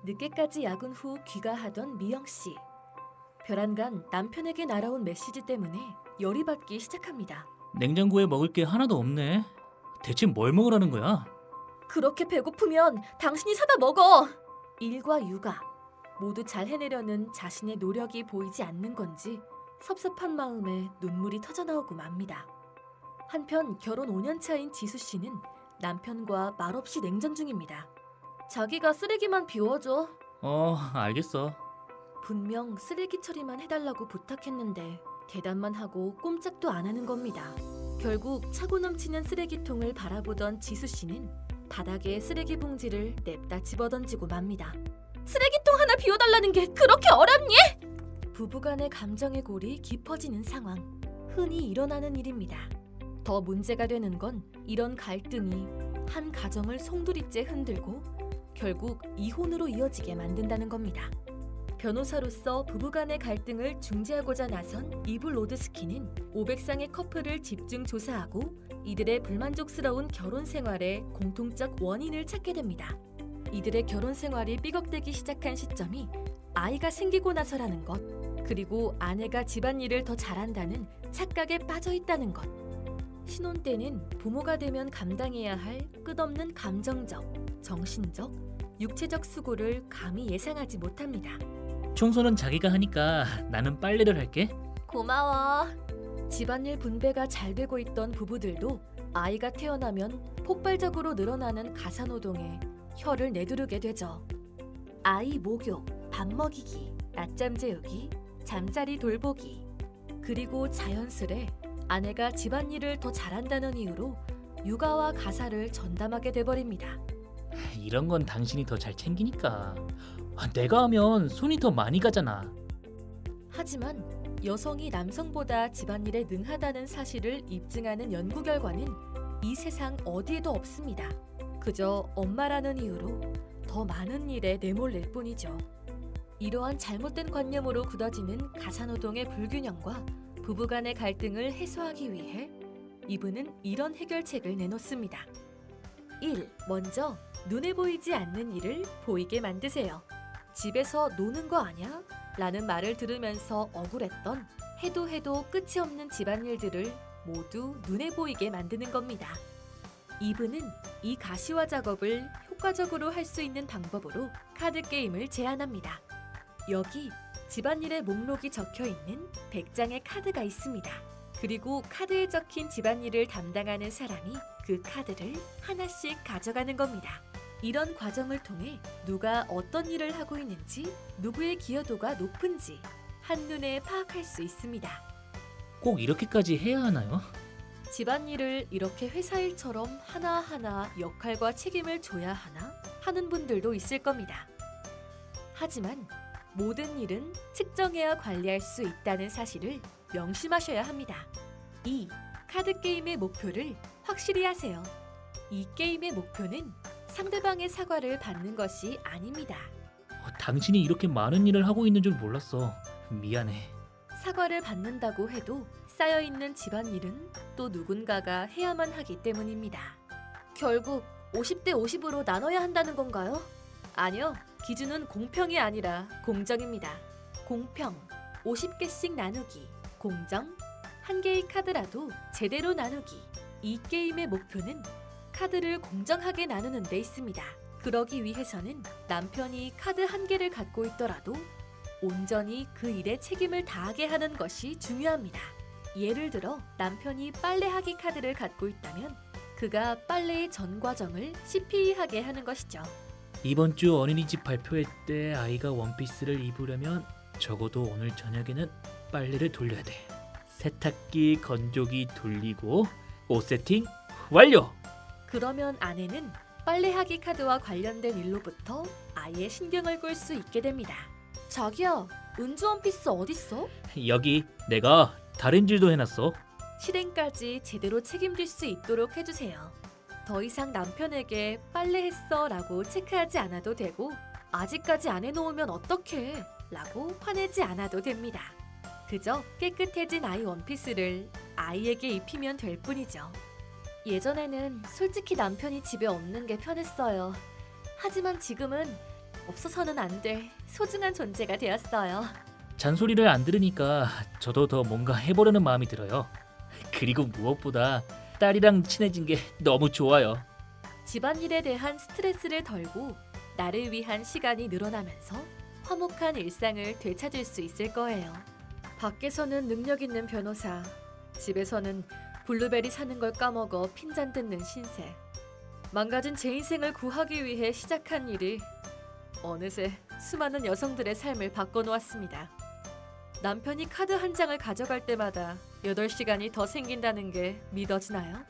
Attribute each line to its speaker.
Speaker 1: 늦게까지 야근 후 귀가하던 미영 씨. 별안간 남편에게 날아온 메시지 때문에 열이 받기 시작합니다.
Speaker 2: 냉장고에 먹을 게 하나도 없네. 대체 뭘 먹으라는 거야?
Speaker 1: 그렇게 배고프면 당신이 사다 먹어. 일과 육아 모두 잘 해내려는 자신의 노력이 보이지 않는 건지 섭섭한 마음에 눈물이 터져나오고 맙니다. 한편 결혼 5년 차인 지수 씨는 남편과 말없이 냉전 중입니다. 자기가 쓰레기만 비워줘.
Speaker 2: 알겠어.
Speaker 1: 분명 쓰레기 처리만 해달라고 부탁했는데 대답만 하고 꼼짝도 안 하는 겁니다. 결국 차고 넘치는 쓰레기통을 바라보던 지수 씨는 바닥에 쓰레기 봉지를 냅다 집어던지고 맙니다. 쓰레기통 하나 비워달라는 게 그렇게 어렵니? 부부간의 감정의 골이 깊어지는 상황. 흔히 일어나는 일입니다. 더 문제가 되는 건 이런 갈등이 한 가정을 송두리째 흔들고 결국 이혼으로 이어지게 만든다는 겁니다. 변호사로서 부부간의 갈등을 중재하고자 나선 이브 로드스키는 500쌍의 커플을 집중 조사하고 이들의 불만족스러운 결혼 생활의 공통적 원인을 찾게 됩니다. 이들의 결혼 생활이 삐걱대기 시작한 시점이 아이가 생기고 나서라는 것, 그리고 아내가 집안일을 더 잘한다는 착각에 빠져 있다는 것. 신혼 때는 부모가 되면 감당해야 할 끝없는 감정적, 정신적, 육체적 수고를 감히 예상하지 못합니다.
Speaker 2: 청소는 자기가 하니까 나는 빨래를 할게.
Speaker 1: 고마워. 집안일 분배가 잘 되고 있던 부부들도 아이가 태어나면 폭발적으로 늘어나는 가사노동에 혀를 내두르게 되죠. 아이 목욕, 밥 먹이기, 낮잠 재우기, 잠자리 돌보기, 그리고 자연스레 아내가 집안일을 더 잘한다는 이유로 육아와 가사를 전담하게 돼버립니다.
Speaker 2: 이런 건 당신이 더 잘 챙기니까. 내가 하면 손이 더 많이 가잖아.
Speaker 1: 하지만 여성이 남성보다 집안일에 능하다는 사실을 입증하는 연구 결과는 이 세상 어디에도 없습니다. 그저 엄마라는 이유로 더 많은 일에 내몰릴 뿐이죠. 이러한 잘못된 관념으로 굳어지는 가사노동의 불균형과 부부간의 갈등을 해소하기 위해 이분은 이런 해결책을 내놓습니다. 1. 먼저 눈에 보이지 않는 일을 보이게 만드세요. 집에서 노는 거 아냐? 라는 말을 들으면서 억울했던 해도 끝이 없는 집안일들을 모두 눈에 보이게 만드는 겁니다. 이분은 이 가시화 작업을 효과적으로 할 수 있는 방법으로 카드 게임을 제안합니다. 여기 집안일의 목록이 적혀있는 100장의 카드가 있습니다. 그리고 카드에 적힌 집안일을 담당하는 사람이 그 카드를 하나씩 가져가는 겁니다. 이런 과정을 통해 누가 어떤 일을 하고 있는지, 누구의 기여도가 높은지 한눈에 파악할 수 있습니다.
Speaker 2: 꼭 이렇게까지 해야 하나요?
Speaker 1: 집안일을 이렇게 회사 일처럼 하나하나 역할과 책임을 줘야 하나 하는 분들도 있을 겁니다. 하지만 모든 일은 측정해야 관리할 수 있다는 사실을 명심하셔야 합니다. 2. 카드 게임의 목표를 확실히 하세요. 이 게임의 목표는 상대방의 사과를 받는 것이 아닙니다.
Speaker 2: 당신이 이렇게 많은 일을 하고 있는 줄 몰랐어. 미안해.
Speaker 1: 사과를 받는다고 해도 쌓여있는 집안일은 또 누군가가 해야만 하기 때문입니다. 결국 50대 50으로 나눠야 한다는 건가요? 아니요. 기준은 공평이 아니라 공정입니다. 공평, 50개씩 나누기. 공정, 한 개의 카드라도 제대로 나누기. 이 게임의 목표는 카드를 공정하게 나누는 데 있습니다. 그러기 위해서는 남편이 카드 한 개를 갖고 있더라도 온전히 그 일에 책임을 다하게 하는 것이 중요합니다. 예를 들어 남편이 빨래하기 카드를 갖고 있다면 그가 빨래의 전 과정을 CP하게 하는 것이죠.
Speaker 2: 이번 주 어린이집 발표회 때 아이가 원피스를 입으려면 적어도 오늘 저녁에는 빨래를 돌려야 돼. 세탁기, 건조기 돌리고 옷 세팅 완료!
Speaker 1: 그러면 아내는 빨래하기 카드와 관련된 일로부터 아이의 신경을 끌 수 있게 됩니다. 자기야, 은주 원피스 어딨어?
Speaker 2: 여기 내가 다림질도 해놨어.
Speaker 1: 실행까지 제대로 책임질 수 있도록 해주세요. 더 이상 남편에게 빨래했어 라고 체크하지 않아도 되고 아직까지 안 해놓으면 어떡해 라고 화내지 않아도 됩니다. 그저 깨끗해진 아이 원피스를 아이에게 입히면 될 뿐이죠. 예전에는 솔직히 남편이 집에 없는 게 편했어요. 하지만 지금은 없어서는 안 될 소중한 존재가 되었어요.
Speaker 2: 잔소리를 안 들으니까 저도 더 뭔가 해보려는 마음이 들어요. 그리고 무엇보다 딸이랑 친해진 게 너무 좋아요.
Speaker 1: 집안일에 대한 스트레스를 덜고 나를 위한 시간이 늘어나면서 화목한 일상을 되찾을 수 있을 거예요. 밖에서는 능력 있는 변호사, 집에서는 블루베리 사는 걸 까먹어 핀잔 듣는 신세. 망가진 제 인생을 구하기 위해 시작한 일이 어느새 수많은 여성들의 삶을 바꿔놓았습니다. 남편이 카드 한 장을 가져갈 때마다 8시간이 더 생긴다는 게 믿어지나요?